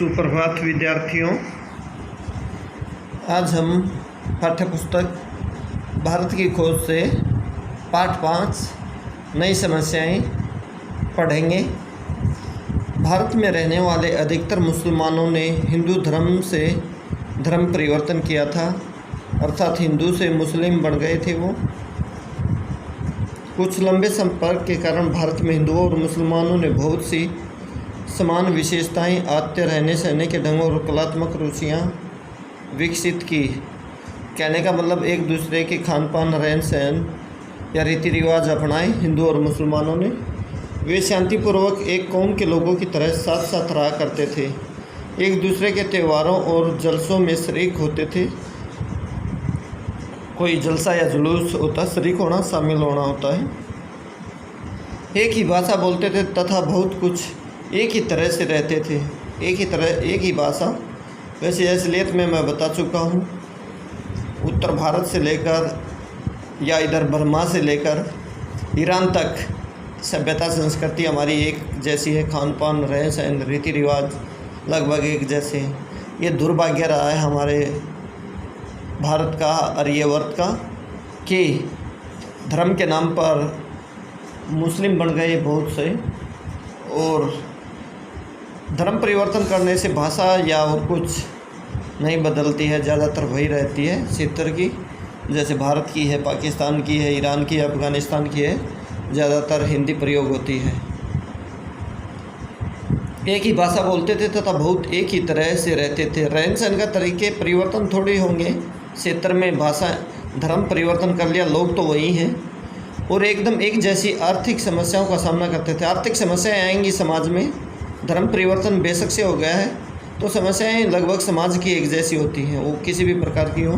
सुप्रभात विद्यार्थियों। आज हम पाठ्यपुस्तक भारत की खोज से पाठ 5 नई समस्याएं पढ़ेंगे। भारत में रहने वाले अधिकतर मुसलमानों ने हिंदू धर्म से धर्म परिवर्तन किया था, अर्थात हिंदू से मुस्लिम बन गए थे वो। कुछ लंबे संपर्क के कारण भारत में हिंदुओं और मुसलमानों ने बहुत सी समान विशेषताएं, आतिथ्य, रहने सहने के ढंग और कलात्मक रुचियाँ विकसित की। कहने का मतलब एक दूसरे के खान पान, रहन सहन या रीति रिवाज अपनाए हिंदू और मुसलमानों ने। वे शांतिपूर्वक एक कौम के लोगों की तरह साथ साथ रहा करते थे, एक दूसरे के त्योहारों और जलसों में शरीक होते थे। कोई जलसा या जुलूस होता, शरीक होना, शामिल होना होता है। एक ही भाषा बोलते थे तथा बहुत कुछ एक ही तरह से रहते थे। एक ही भाषा। वैसे असलियत में मैं बता चुका हूँ, उत्तर भारत से लेकर या इधर बर्मा से लेकर ईरान तक सभ्यता संस्कृति हमारी एक जैसी है। खान पान, रहन सहन, रीति रिवाज लगभग एक जैसे हैं। ये दुर्भाग्य रहा है हमारे भारत का, आर्यवर्त का, कि धर्म के नाम पर मुस्लिम बन गए बहुत से, और धर्म परिवर्तन करने से भाषा या और कुछ नहीं बदलती है, ज़्यादातर वही रहती है क्षेत्र की। जैसे भारत की है, पाकिस्तान की है, ईरान की है, अफ़गानिस्तान की है, ज़्यादातर हिंदी प्रयोग होती है। एक ही भाषा बोलते थे तथा बहुत एक ही तरह से रहते थे। रहन सहन का तरीके परिवर्तन थोड़े होंगे क्षेत्र में, भाषा धर्म परिवर्तन कर लिया, लोग तो वही हैं। और एकदम एक जैसी आर्थिक समस्याओं का सामना करते थे। आर्थिक समस्याएं आएंगी समाज में, धर्म परिवर्तन बेशक से हो गया है तो समस्याएं लगभग समाज की एक जैसी होती हैं, वो किसी भी प्रकार की हो,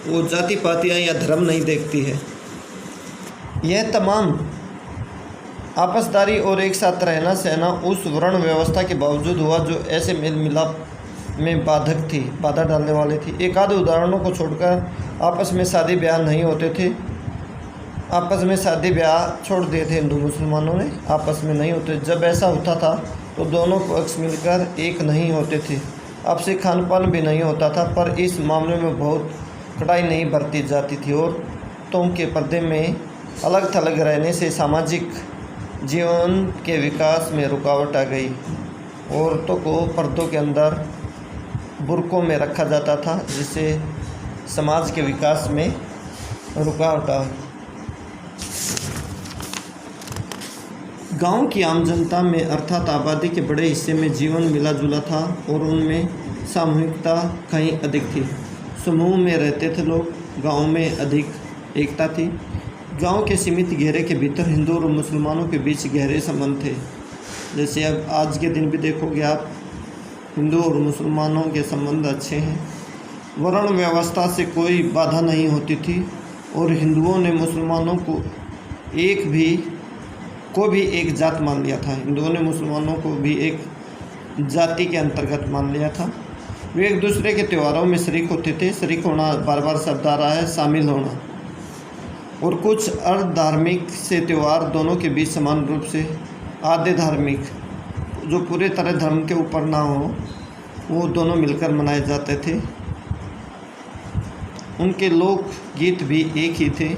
वो जाति पातियाँ या धर्म नहीं देखती है। यह तमाम आपसदारी और एक साथ रहना सहना उस वर्ण व्यवस्था के बावजूद हुआ जो ऐसे मेल मिलाप में बाधक थी, बाधा डालने वाली थी। एक आध उदाहरणों को छोड़कर आपस में शादी ब्याह नहीं होते थे। आपस में शादी ब्याह छोड़ दिए थे हिंदू मुसलमानों ने, आपस में नहीं होते। जब ऐसा होता था तो दोनों पक्ष मिलकर एक नहीं होते थे। आपसी खान पान भी नहीं होता था, पर इस मामले में बहुत कड़ाई नहीं बरती जाती थी। औरतों के पर्दे में अलग थलग रहने से सामाजिक जीवन के विकास में रुकावट आ गई। औरतों को पर्दों के अंदर बुर्कों में रखा जाता था, जिससे समाज के विकास में रुकावट आ गई। गांव की आम जनता में अर्थात आबादी के बड़े हिस्से में जीवन मिला जुला था और उनमें सामूहिकता कहीं अधिक थी। समूह में रहते थे लोग, गांव में अधिक एकता थी। गांव के सीमित घेरे के भीतर हिंदू और मुसलमानों के बीच गहरे संबंध थे। जैसे अब आज के दिन भी देखोगे आप, हिंदू और मुसलमानों के संबंध अच्छे हैं। वर्ण व्यवस्था से कोई बाधा नहीं होती थी और हिंदुओं ने मुसलमानों को भी एक जात मान लिया था। हिंदुओं ने मुसलमानों को भी एक जाति के अंतर्गत मान लिया था। वे एक दूसरे के त्योहारों में शरीक होते थे। शरीक होना बार बार शब्द आ रहा है, शामिल होना। और कुछ अर्ध धार्मिक से त्यौहार दोनों के बीच समान रूप से, आधे धार्मिक जो पूरे तरह धर्म के ऊपर ना हो, वो दोनों मिलकर मनाए जाते थे। उनके लोक गीत भी एक ही थे।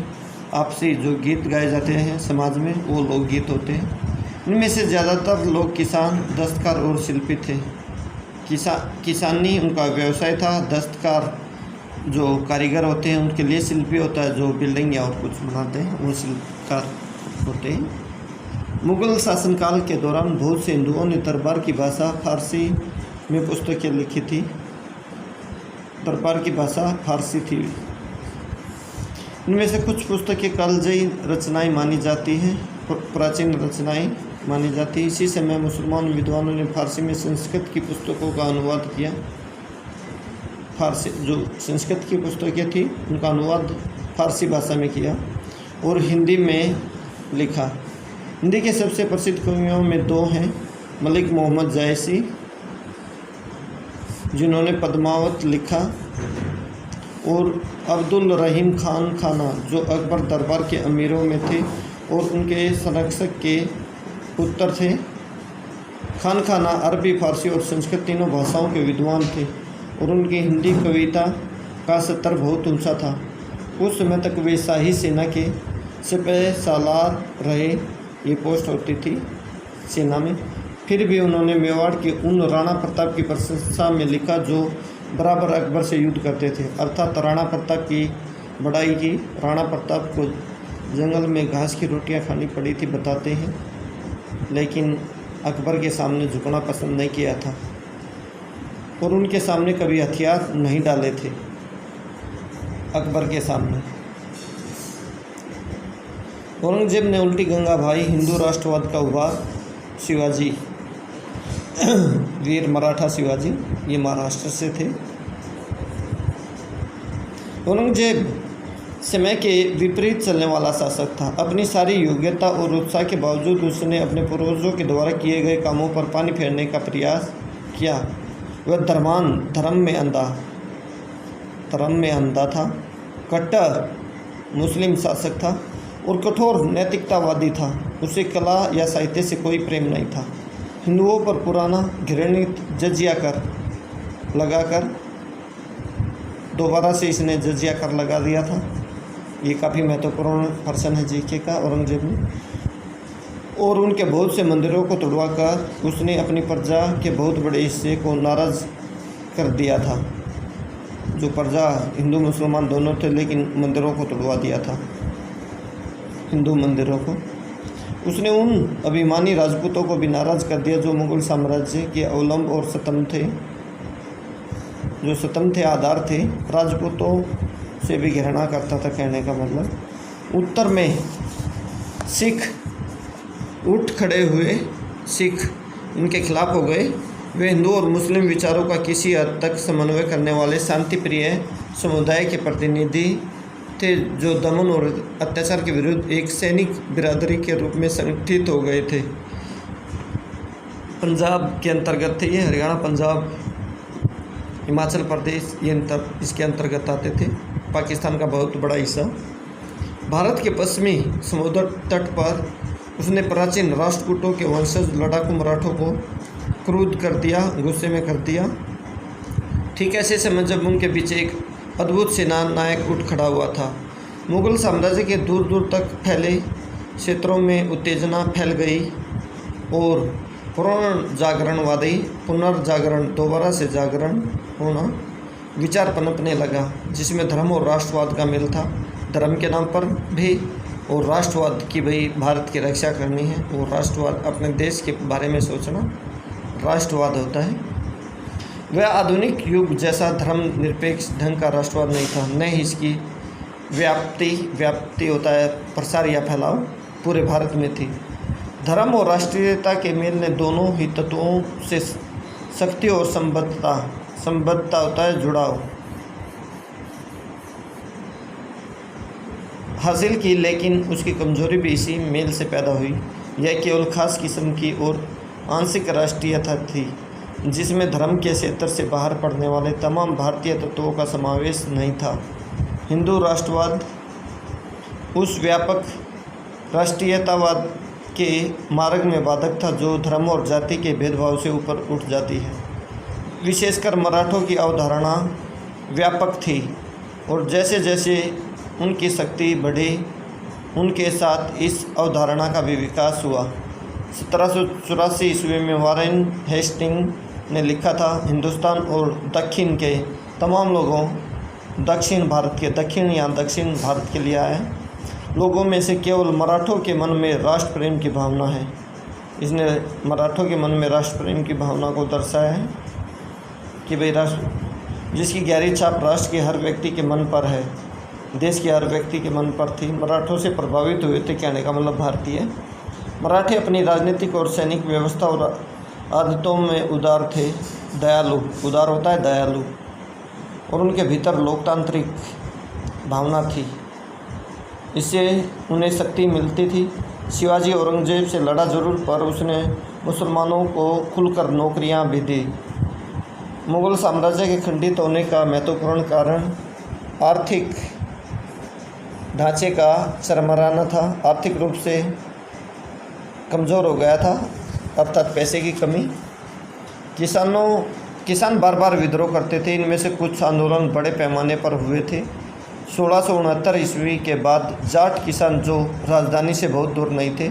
आपसी जो गीत गाए जाते हैं समाज में, वो लोकगीत होते हैं। इनमें से ज़्यादातर लोग किसान, दस्तकार और शिल्पी थे। किसानी उनका व्यवसाय था। दस्तकार जो कारीगर होते हैं उनके लिए, शिल्पी होता है जो बिल्डिंग या और कुछ बनाते हैं, वो शिल्पकार होते हैं। मुग़ल शासनकाल के दौरान बहुत से हिंदुओं ने दरबार की भाषा फारसी में पुस्तकें लिखी थी। दरबार की भाषा फारसी थी। इनमें से कुछ पुस्तकें कालजयी रचनाएं मानी जाती हैं, प्राचीन रचनाएं मानी जाती हैं। इसी समय मुसलमान विद्वानों ने फारसी में संस्कृत की पुस्तकों का अनुवाद किया। फारसी जो संस्कृत की पुस्तकें थी उनका अनुवाद फारसी भाषा में किया और हिंदी में लिखा। हिंदी के सबसे प्रसिद्ध कवियों में दो हैं, मलिक मोहम्मद जायसी जिन्होंने पद्मावत लिखा, और अब्दुल रहीम खान खाना जो अकबर दरबार के अमीरों में थे और उनके संरक्षक के पुत्र थे। खान खाना अरबी, फारसी और संस्कृत तीनों भाषाओं के विद्वान थे और उनकी हिंदी कविता का स्तर बहुत ऊंचा था। उस समय तक वे शाही सेना के सिपह सालार रहे, ये पोस्ट होती थी सेना में। फिर भी उन्होंने मेवाड़ के उन राणा प्रताप की प्रशंसा में लिखा जो बराबर अकबर से युद्ध करते थे, अर्थात राणा प्रताप की बड़ाई की। राणा प्रताप को जंगल में घास की रोटियां खानी पड़ी थी बताते हैं, लेकिन अकबर के सामने झुकना पसंद नहीं किया था और उनके सामने कभी हथियार नहीं डाले थे। अकबर के सामने औरंगजेब ने उल्टी गंगा भाई, हिंदू राष्ट्रवाद का उभार, शिवाजी वीर मराठा शिवाजी, ये महाराष्ट्र से थे। औरंगजेब समय के विपरीत चलने वाला शासक था। अपनी सारी योग्यता और उत्साह के बावजूद उसने अपने पूर्वजों के द्वारा किए गए कामों पर पानी फेरने का प्रयास किया। वह धर्म में अंधा था, कट्टर मुस्लिम शासक था और कठोर नैतिकतावादी था। उसे कला या साहित्य से कोई प्रेम नहीं था। हिंदुओं पर पुराना घृणित जजिया कर लगाकर दोबारा से इसने जजिया कर लगा दिया था। ये काफ़ी महत्वपूर्ण पर्सन है जीके का औरंगजेब ने। और उनके बहुत से मंदिरों को तोड़वाकर उसने अपनी प्रजा के बहुत बड़े हिस्से को नाराज़ कर दिया था। जो प्रजा हिंदू मुसलमान दोनों थे, लेकिन मंदिरों को तोड़वा दिया था, हिंदू मंदिरों को। उसने उन अभिमानी राजपूतों को भी नाराज़ कर दिया जो मुग़ल साम्राज्य के अवलंब और सतम थे, आधार थे। राजपूतों से भी घृणा करता था, कहने का मतलब। उत्तर में सिख उठ खड़े हुए, सिख इनके खिलाफ हो गए। वे हिंदू और मुस्लिम विचारों का किसी हद तक समन्वय करने वाले शांतिप्रिय समुदाय के प्रतिनिधि थे, जो दमन और अत्याचार के विरुद्ध एक सैनिक बिरादरी के रूप में संगठित हो गए थे। पंजाब के अंतर्गत थे ये, हरियाणा, पंजाब, हिमाचल प्रदेश, ये इसके अंतर्गत आते थे। पाकिस्तान का बहुत बड़ा हिस्सा। भारत के पश्चिमी समुद्र तट पर उसने प्राचीन राष्ट्रकूटों के वंशज लड़ाकू मराठों को क्रुद्ध कर दिया, गुस्से में कर दिया। ठीक ऐसे समय जब उनके पीछे एक अद्भुत सेना नायक उठ खड़ा हुआ था। मुग़ल साम्राज्य के दूर दूर तक फैले क्षेत्रों में उत्तेजना फैल गई और पुनर्जागरण, दोबारा से जागरण होना, विचार पनपने लगा, जिसमें धर्म और राष्ट्रवाद का मेल था। धर्म के नाम पर भी और राष्ट्रवाद की भाई भारत की रक्षा करनी है, और राष्ट्रवाद अपने देश के बारे में सोचना राष्ट्रवाद होता है। वह आधुनिक युग जैसा धर्मनिरपेक्ष ढंग का राष्ट्रवाद नहीं था, न ही इसकी व्याप्ति होता है प्रसार या फैलाव, पूरे भारत में थी। धर्म और राष्ट्रीयता के मेल ने दोनों ही तत्वों से शक्ति और संबद्धता होता है जुड़ाव हासिल की, लेकिन उसकी कमजोरी भी इसी मेल से पैदा हुई। यह केवल खास किस्म की और आंशिक राष्ट्रीयता थी, जिसमें धर्म के क्षेत्र से बाहर पड़ने वाले तमाम भारतीय तत्वों का समावेश नहीं था। हिंदू राष्ट्रवाद उस व्यापक राष्ट्रीयतावाद के मार्ग में बाधक था जो धर्म और जाति के भेदभाव से ऊपर उठ जाती है। विशेषकर मराठों की अवधारणा व्यापक थी और जैसे जैसे उनकी शक्ति बढ़ी, उनके साथ इस अवधारणा का भी विकास हुआ। 1784 ईस्वी में वारेन हेस्टिंग ने लिखा था, हिंदुस्तान और दक्षिण के तमाम लोगों, दक्षिण भारत के लिए आया लोगों में से केवल मराठों के मन में राष्ट्र प्रेम की भावना है। इसने मराठों के मन में राष्ट्र प्रेम की भावना को दर्शाया है कि भाई राष्ट्र, जिसकी गहरी छाप राष्ट्र के हर व्यक्ति के मन पर है, देश के हर व्यक्ति के मन पर थी। मराठों से प्रभावित हुए थे, कहने का मतलब भारतीय। मराठी अपनी राजनीतिक और सैनिक व्यवस्था और आदतों में उदार थे, दयालु, उदार होता है दयालु, और उनके भीतर लोकतांत्रिक भावना थी, इससे उन्हें शक्ति मिलती थी। शिवाजी औरंगजेब से लड़ा जरूर, पर उसने मुसलमानों को खुलकर नौकरियां भी दी। मुग़ल साम्राज्य के खंडित होने का महत्वपूर्ण कारण आर्थिक ढांचे का चरमराना था। आर्थिक रूप से कमज़ोर हो गया था अर्थात पैसे की कमी। किसान बार बार विद्रोह करते थे। इनमें से कुछ आंदोलन बड़े पैमाने पर हुए थे। 1669 ईस्वी के बाद जाट किसान, जो राजधानी से बहुत दूर नहीं थे,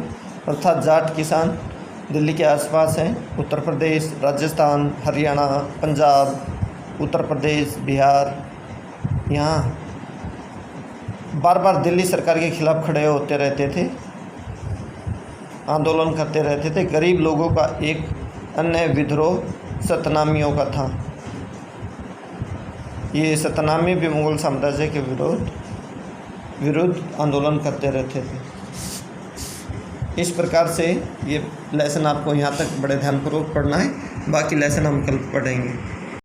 अर्थात जाट किसान दिल्ली के आसपास हैं, उत्तर प्रदेश, राजस्थान, हरियाणा, पंजाब, उत्तर प्रदेश, बिहार, यहाँ बार बार दिल्ली सरकार के खिलाफ खड़े होते रहते थे, आंदोलन करते रहते थे। गरीब लोगों का एक अन्य विद्रोह सतनामियों का था। ये सतनामी भी मुगल साम्राज्य के विरुद्ध आंदोलन करते रहते थे। इस प्रकार से ये लेसन आपको यहाँ तक बड़े ध्यानपूर्वक पढ़ना है, बाकी लेसन हम कल पढ़ेंगे।